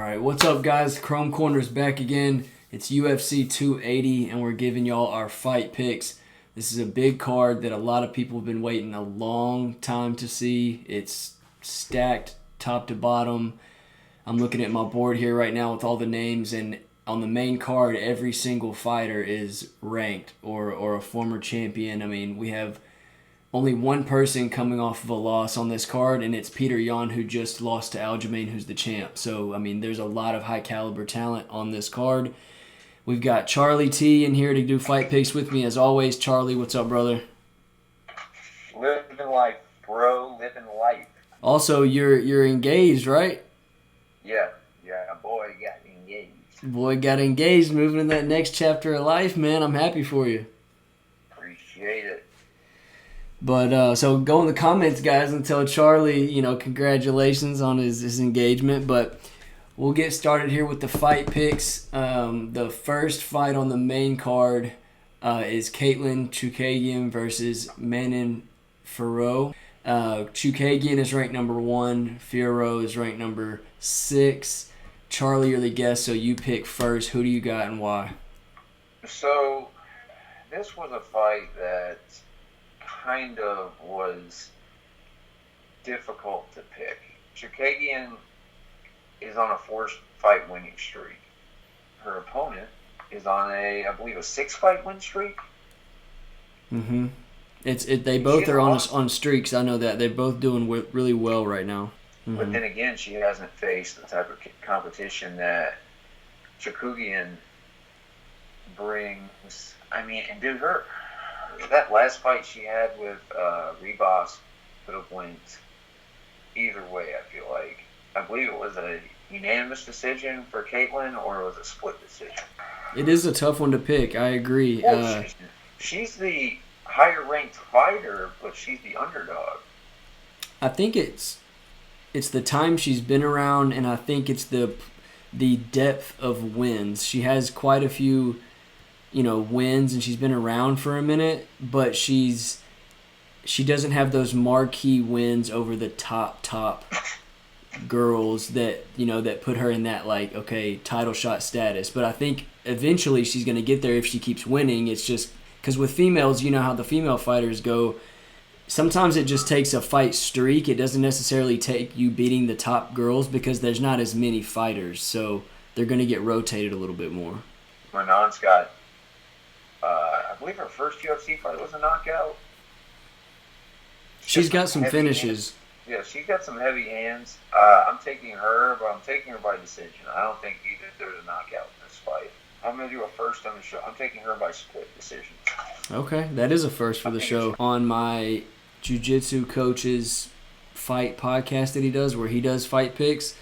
Alright, what's up guys? Chrome Corner's back again. It's UFC 280 and we're giving y'all our fight picks. This is a big card that a lot of people have been waiting a long time to see. It's stacked top to bottom. I'm looking at my board here right now with all the names, and on the main card every single fighter is ranked or a former champion. I mean, we have only one person coming off of a loss on this card, and it's Peter Yan, who just lost to Aljamain, who's the champ. So, I mean, there's a lot of high-caliber talent on this card. We've got Charlie T in here to do fight picks with me, as always. Charlie, what's up, brother? Living life, bro. Living life. Also, you're engaged, right? Yeah, boy got engaged. Boy got engaged, moving in that next chapter of life, man. I'm happy for you. Appreciate it. But, so go in the comments, guys, and tell Charlie, congratulations on his engagement. But we'll get started here with the fight picks. The first fight on the main card is Chookagian versus Manon Fiorot. Chookagian is ranked number 1. Fiorot is ranked number 6. Charlie, you're the guest, so you pick first. Who do you got and why? So, this was a fight that kind of was difficult to pick. Chookagian is on a 4-fight winning streak. Her opponent is on I believe a 6-fight win streak. Mm-hmm. They both are on streaks. I know that they're both doing really well right now. Mm-hmm. But then again, she hasn't faced the type of competition that Chookagian brings. I mean, and dude, that last fight she had with Ribas could have went either way, I feel like. I believe it was a unanimous decision for Caitlin, or it was a split decision. It is a tough one to pick. I agree. Well, she's the higher-ranked fighter, but she's the underdog. I think it's the time she's been around, and I think it's the depth of wins. She has quite a few wins, and she's been around for a minute, but she doesn't have those marquee wins over the top girls that that put her in that title shot status. But I think eventually she's going to get there if she keeps winning. It's just because with females, you know how the female fighters go. Sometimes it just takes a fight streak. It doesn't necessarily take you beating the top girls because there's not as many fighters, so they're going to get rotated a little bit more. Manon's got I believe her first UFC fight was a knockout. She's got some finishes. Yeah, she's got some heavy hands. I'm taking her, but I'm taking her by decision. I don't think either there's a knockout in this fight. I'm going to do a first on the show. I'm taking her by split decision. Okay, that is a first for the show. On my jiu-jitsu coach's fight podcast that he does, where he does fight picks,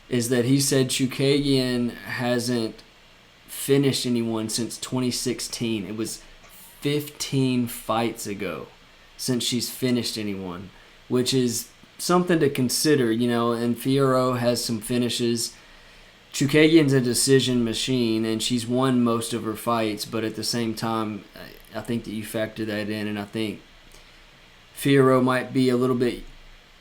is that he said Chookagian hasn't finished anyone since 2016. It was 15 fights ago since she's finished anyone, which is something to consider, and Fiorot has some finishes. Chookagian's a decision machine, and she's won most of her fights, but at the same time, I think that you factor that in, and I think Fiorot might be a little bit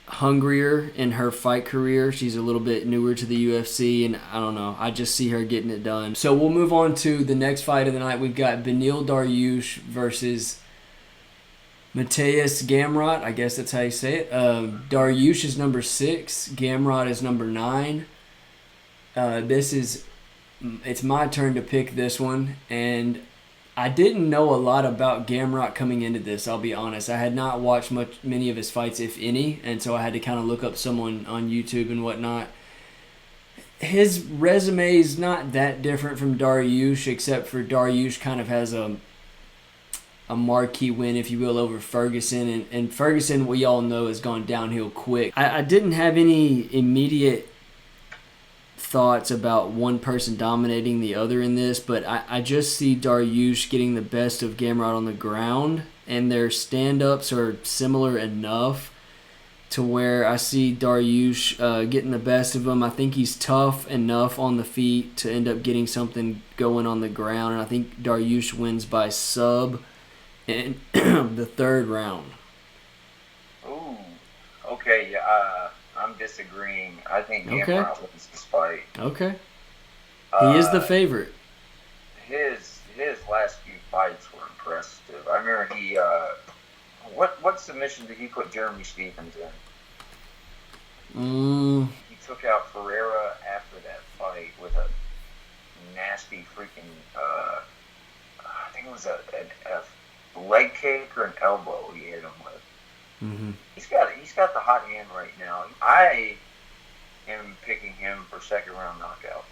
hungrier in her fight career. She's a little bit newer to the UFC, and I don't know. I just see her getting it done. So we'll move on to the next fight of the night. We've got Beneil Dariush versus Mateusz Gamrot. I guess that's how you say it. Dariush is number 6. Gamrot is number 9. It's my turn to pick this one, and I didn't know a lot about Gamrot coming into this, I'll be honest. I had not watched many of his fights, if any, and so I had to kind of look up someone on YouTube and whatnot. His resume is not that different from Dariush, except for Dariush kind of has a marquee win, if you will, over Ferguson, and Ferguson, we all know, has gone downhill quick. I didn't have any immediate thoughts about one person dominating the other in this, but I just see Dariush getting the best of Gamrot on the ground, and their stand-ups are similar enough to where I see Dariush getting the best of him. I think he's tough enough on the feet to end up getting something going on the ground, and I think Dariush wins by sub in the 3rd round. Ooh, okay, yeah. I'm disagreeing. I think Okay. Gamrot wins this fight. Okay. He is the favorite. His last few fights were impressive. I remember he what submission did he put Jeremy Stephens in? He took out Ferreira after that fight with a nasty freaking I think it was a leg kick or an elbow he hit him with. Mm-hmm. He's got the hot hand right now. I am picking him for second round knockout.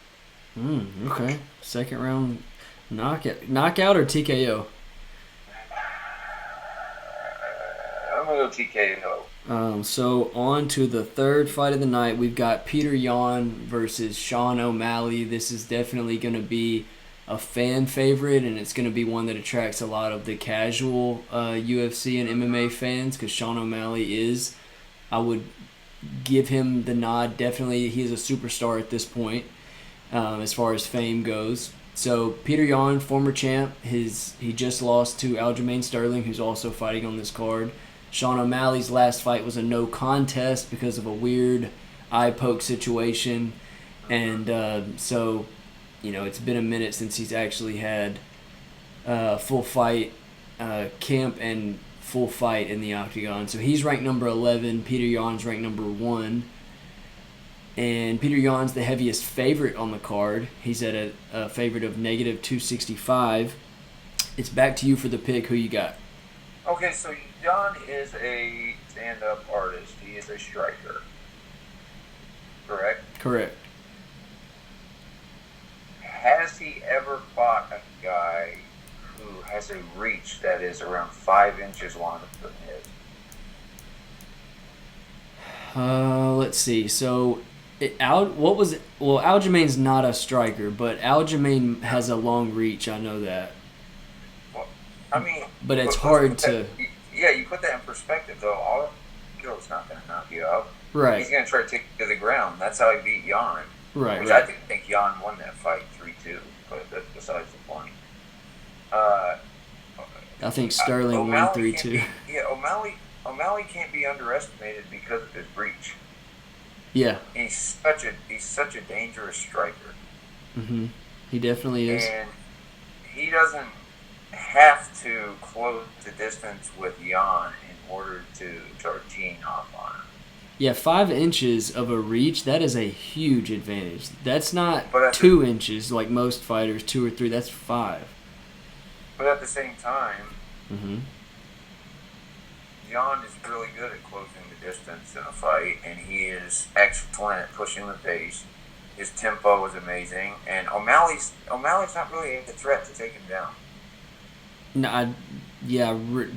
Okay. Second round knockout or TKO? I'm gonna go TKO. So on to the third fight of the night. We've got Peter Yan versus Sean O'Malley. This is definitely going to be a fan favorite, and it's going to be one that attracts a lot of the casual UFC and MMA fans because Sean O'Malley is. I would give him the nod. Definitely, he is a superstar at this point as far as fame goes. So Peter Yan, former champ, he just lost to Aljamain Sterling, who's also fighting on this card. Sean O'Malley's last fight was a no contest because of a weird eye poke situation. And so, it's been a minute since he's actually had full fight camp and full fight in the octagon. So he's ranked number 11. Peter Yan's ranked number 1. And Peter Yan's the heaviest favorite on the card. He's at a favorite of negative 265. It's back to you for the pick. Who you got? Okay, so Yan is a stand-up artist. He is a striker. Correct? Correct. Has he ever fought a guy who has a reach that is around 5 inches longer than his? Let's see. So, Aljamain's not a striker, but Aljamain has a long reach. I know that. Well, I mean, but it's hard to. Yeah, you put that in perspective, though. All Gil's not going to knock you out. Right. He's going to try to take you to the ground. That's how he beat Yan. Right. Which right. I think Yan won that fight 3-2, but that's besides the point. I think Sterling won 3-2. Yeah, O'Malley can't be underestimated because of his reach. Yeah. He's such a dangerous striker. Mm-hmm. He definitely is. And he doesn't have to close the distance with Yan in order to teeing off on him. Yeah, 5 inches of a reach, that is a huge advantage. That's not 2 inches like most fighters, 2 or 3, that's 5. But at the same time, mm-hmm. Yan is really good at closing the distance in a fight, and he is excellent at pushing the pace. His tempo is amazing, and O'Malley's not really a threat to take him down. No, I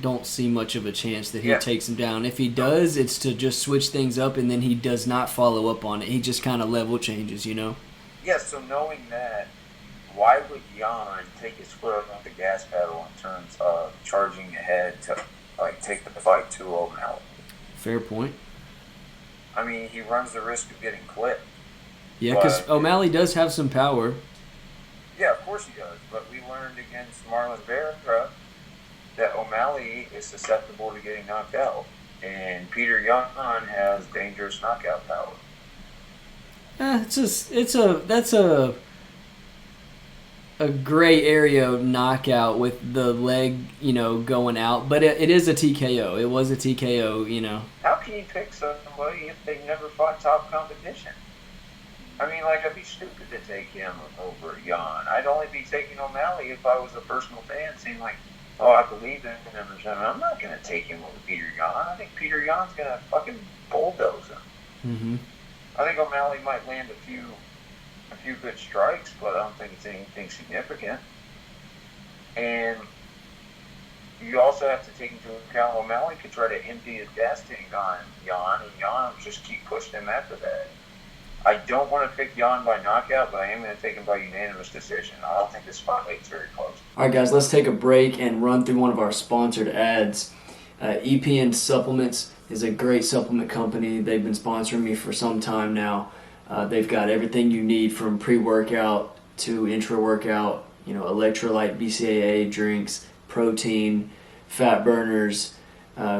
don't see much of a chance that he takes him down. If he does, it's to just switch things up, and then he does not follow up on it. He just kind of level changes, Yeah, so knowing that, why would Yan take his foot off the gas pedal in terms of charging ahead to take the fight to O'Malley? Fair point. I mean, he runs the risk of getting clipped. Yeah, because O'Malley does have some power. Yeah, of course he does. But we learned against Marlon Vera that O'Malley is susceptible to getting knocked out. And Peter Yan has dangerous knockout power. That's a gray area knockout with the leg, going out. But it is a TKO. It was a TKO, How can you pick somebody if they've never fought top competition? I mean, I'd be stupid to take him over Yan. I'd only be taking O'Malley if I was a personal fan, saying I believe in him or something. I'm not going to take him over Peter Yan. I think Peter Yan's going to fucking bulldoze him. Mm-hmm. I think O'Malley might land a few good strikes, but I don't think it's anything significant. And you also have to take into account O'Malley could try to empty his gas tank on Yan, and Yan will just keep pushing him after that. I don't want to pick Yan by knockout, but I am going to take him by unanimous decision. I don't think this spotlight's very close. All right, guys, let's take a break and run through one of our sponsored ads. EPN Supplements is a great supplement company. They've been sponsoring me for some time now. They've got everything you need from pre-workout to intra-workout, electrolyte, BCAA drinks, protein, fat burners,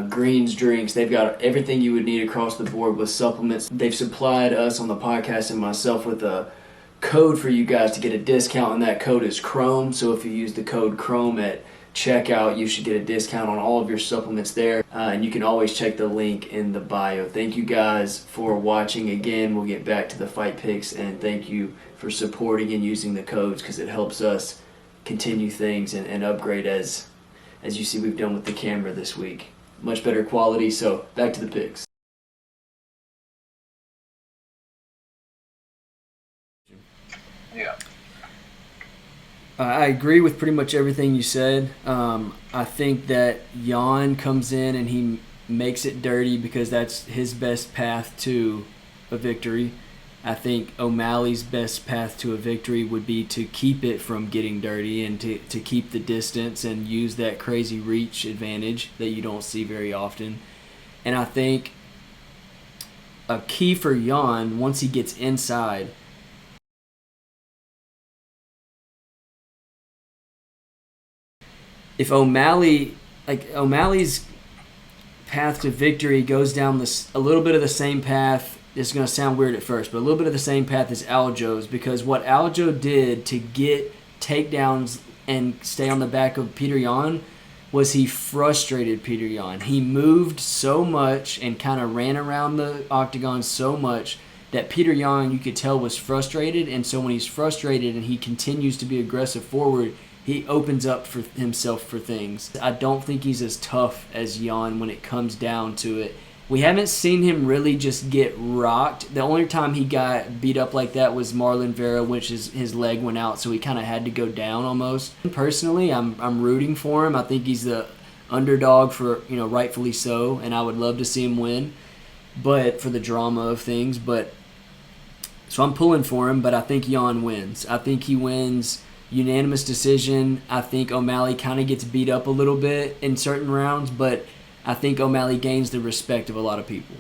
greens, drinks. They've got everything you would need across the board with supplements. They've supplied us on the podcast and myself with a code for you guys to get a discount, and that code is Chrome. So if you use the code Chrome at checkout, you should get a discount on all of your supplements there. And you can always check the link in the bio. Thank you guys for watching again. We'll get back to the fight picks, and thank you for supporting and using the codes because it helps us continue things and upgrade as you see we've done with the camera this week. Much better quality. So back to the picks. Yeah. I agree with pretty much everything you said. I think that Jan comes in and he makes it dirty because that's his best path to a victory. I think O'Malley's best path to a victory would be to keep it from getting dirty and to keep the distance and use that crazy reach advantage that you don't see very often. And I think a key for Jan, once he gets inside, if O'Malley's path to victory goes down a little bit of the same path, it's going to sound weird at first, but a little bit of the same path as Aljo's, because what Aljo did to get takedowns and stay on the back of Peter Yan was he frustrated Peter Yan. He moved so much and kind of ran around the octagon so much that Peter Yan, you could tell, was frustrated, and so when he's frustrated and he continues to be aggressive forward, he opens up for himself for things. I don't think he's as tough as Yan when it comes down to it. We haven't seen him really just get rocked. The only time he got beat up like that was Marlon Vera, which his leg went out, so he kind of had to go down almost. Personally, I'm rooting for him. I think he's the underdog for, rightfully so, and I would love to see him win, but for the drama of things. So I'm pulling for him, but I think Yan wins. I think he wins unanimous decision. I think O'Malley kind of gets beat up a little bit in certain rounds, but I think O'Malley gains the respect of a lot of people.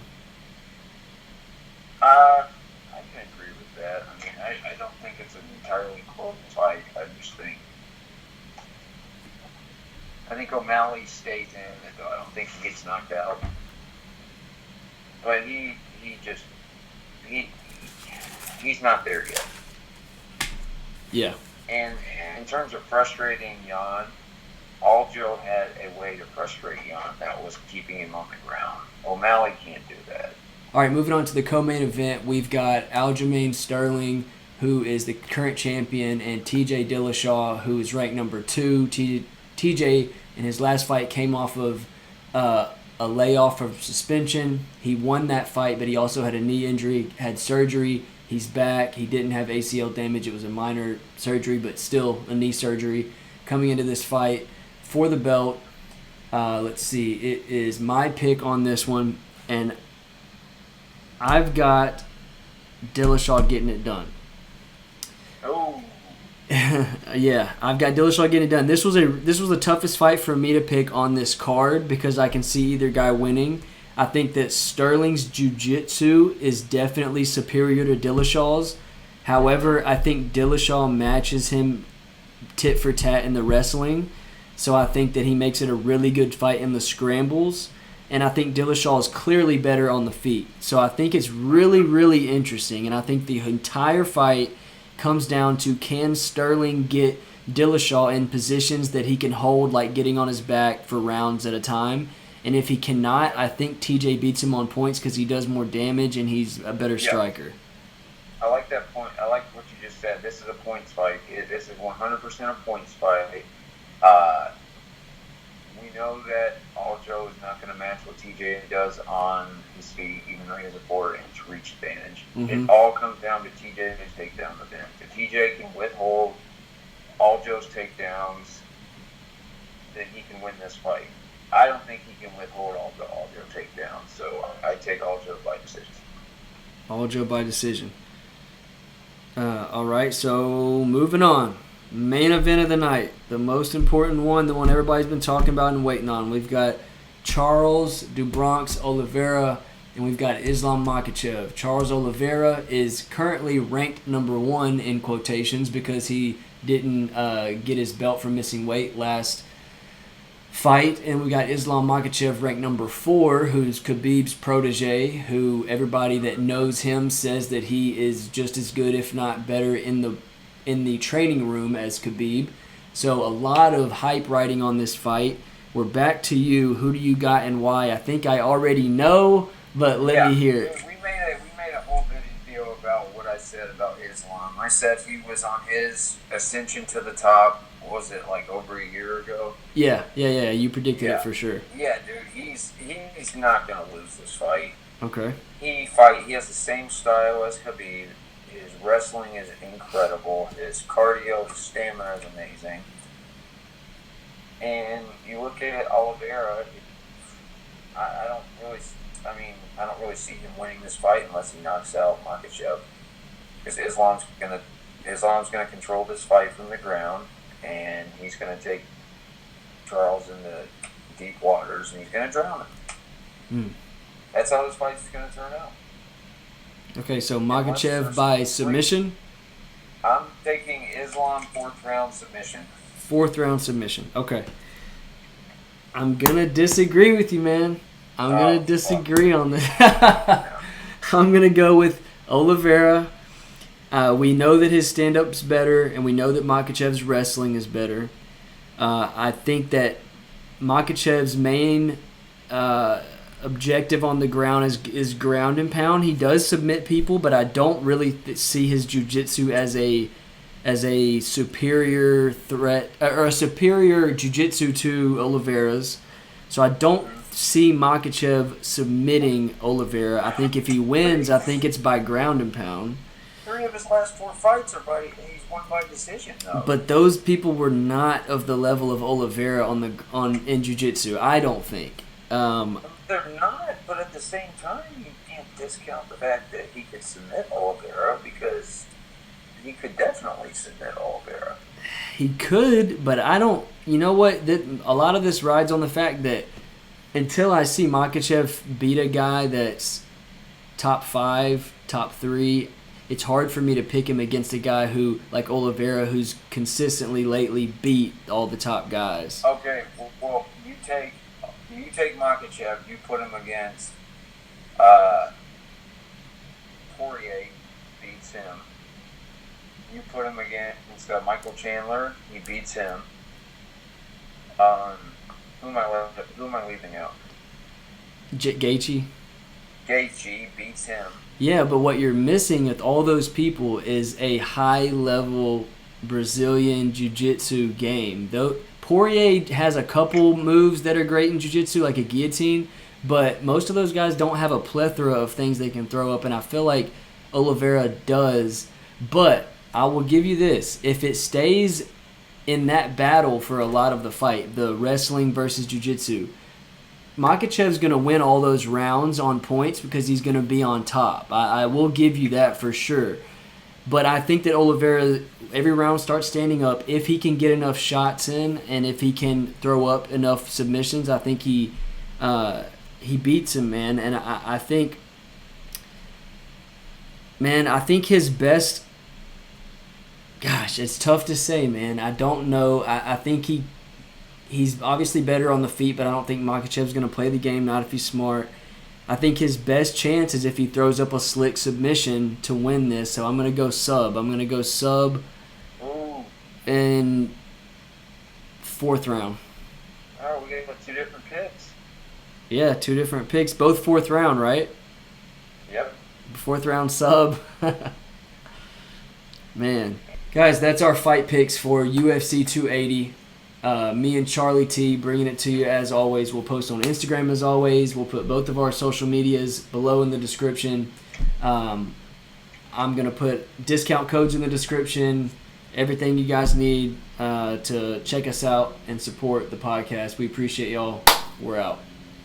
I can agree with that. I mean, I don't think it's an entirely close fight. I think O'Malley stays in it, though. I don't think he gets knocked out. But he's not there yet. Yeah. And in terms of frustrating Jan, Aljo had a way to frustrate Jan. That was keeping him on the ground. O'Malley can't do that. All right, moving on to the co-main event, we've got Aljamain Sterling, who is the current champion, and TJ Dillashaw, who is ranked number 2. TJ, in his last fight, came off of a layoff of suspension. He won that fight, but he also had a knee injury, had surgery. He's back. He didn't have ACL damage. It was a minor surgery, but still a knee surgery. Coming into this fight for the belt, let's see. It is my pick on this one, and I've got Dillashaw getting it done. Oh. Yeah, I've got Dillashaw getting it done. This was the toughest fight for me to pick on this card because I can see either guy winning. I think that Sterling's jiu-jitsu is definitely superior to Dillashaw's. However, I think Dillashaw matches him tit for tat in the wrestling. So I think that he makes it a really good fight in the scrambles. And I think Dillashaw is clearly better on the feet. So I think it's really, really interesting. And I think the entire fight comes down to, can Sterling get Dillashaw in positions that he can hold, like getting on his back for rounds at a time? And if he cannot, I think TJ beats him on points because he does more damage and he's a better striker. I like that point. I like what you just said. This is a points fight. This is 100% a points fight. We know that Aljo is not going to match what TJ does on his feet, even though he has a 4-inch reach advantage. Mm-hmm. It all comes down to TJ's takedown event. If TJ can withhold Aljo's takedowns, then he can win this fight. I don't think he can withhold Aljo takedown, so I take Aljo by decision. Aljo by decision. All right, so moving on. Main event of the night, the most important one, the one everybody's been talking about and waiting on. We've got Charles do Bronx Oliveira, and we've got Islam Makhachev. Charles Oliveira is currently ranked number 1 in quotations because he didn't get his belt for missing weight last fight, and we got Islam Makhachev ranked number 4, who's Khabib's protege, who everybody that knows him says that he is just as good, if not better, in the training room as Khabib. So a lot of hype riding on this fight. We're back to you. Who do you got and why? I think I already know, but let me hear it. We made a whole video about what I said about Islam. I said he was on his ascension to the top. What was it, like over a year ago? Yeah. You predicted it for sure. Yeah, dude. He's not gonna lose this fight. Okay. He has the same style as Khabib. His wrestling is incredible. His cardio, his stamina is amazing. And you look at Oliveira, I don't really see him winning this fight unless he knocks out Makhachev. Because Islam's gonna control this fight from the ground, and he's gonna take Charles into deep waters, and he's gonna drown him. That's how this fight is gonna turn out. Okay, so Makhachev by submission? I'm taking Islam 4th round submission. 4th round submission. Okay. I'm going to disagree with you, man. I'm going to disagree on this. I'm going to go with Oliveira. We know that his stand-up's better, and we know that Makhachev's wrestling is better. I think that Makhachev's main objective on the ground is ground and pound. He does submit people, but I don't really see his jiu-jitsu as a superior threat or a superior jiu-jitsu to Oliveira's. So I don't see Makhachev submitting Oliveira. I think if he wins, I think it's by ground and pound. 3 of his last 4 fights he's won by decision, though. But those people were not of the level of Oliveira in jiu-jitsu, I don't think. They're not, but at the same time, you can't discount the fact that he could submit Oliveira, because he could definitely submit Oliveira. He could, but I don't. You know what? A lot of this rides on the fact that until I see Makhachev beat a guy that's top 5, top 3, it's hard for me to pick him against a guy who, like Oliveira, who's consistently lately beat all the top guys. Okay, well you take Makhachev, you put him against Poirier, beats him. You put him against Michael Chandler, he beats him. Who am I leaving out? Gaethje. Gaethje beats him. Yeah, but what you're missing with all those people is a high-level Brazilian jiu-jitsu game. Though Poirier has a couple moves that are great in jiu-jitsu, like a guillotine, but most of those guys don't have a plethora of things they can throw up, and I feel like Oliveira does. But I will give you this. If it stays in that battle for a lot of the fight, the wrestling versus jiu-jitsu, Makhachev's going to win all those rounds on points because he's going to be on top. I will give you that for sure. But I think that Oliveira, every round starts standing up. If he can get enough shots in and if he can throw up enough submissions, I think he beats him, man. And I think his best... Gosh, it's tough to say, man. I don't know. I think he's obviously better on the feet, but I don't think Makhachev's going to play the game, not if he's smart. I think his best chance is if he throws up a slick submission to win this. So I'm going to go sub. I'm going to go sub in 4th round. Oh, we got 2 different picks. Yeah, 2 different picks. Both 4th round, right? Yep. 4th round sub. Man. Guys, that's our fight picks for UFC 280. Me and Charlie T bringing it to you as always. We'll post on Instagram as always. We'll put both of our social medias below in the description. I'm going to put discount codes in the description. Everything you guys need to check us out and support the podcast. We appreciate y'all. We're out.